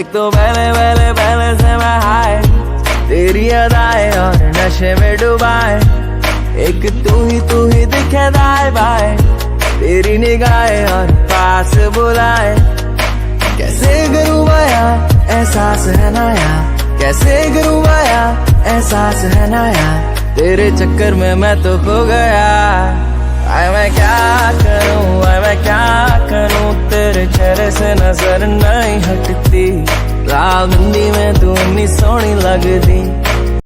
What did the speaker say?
एक तो पहले से मैं हाय, तेरी अदाएं और नशे में डुबाए, एक तू ही दिखे दाए बाए, तेरी निगाहें और पास बुलाए। कैसे करूँ बयां एहसास है नया, कैसे करूँ बयां एहसास है नया, तेरे चक्कर में मैं तो खो गया। आए मैं क्या करूँ, तेरे चेहरे से नजर नहीं हटती, रावंदी में तू इतनी सोहनी लगदी।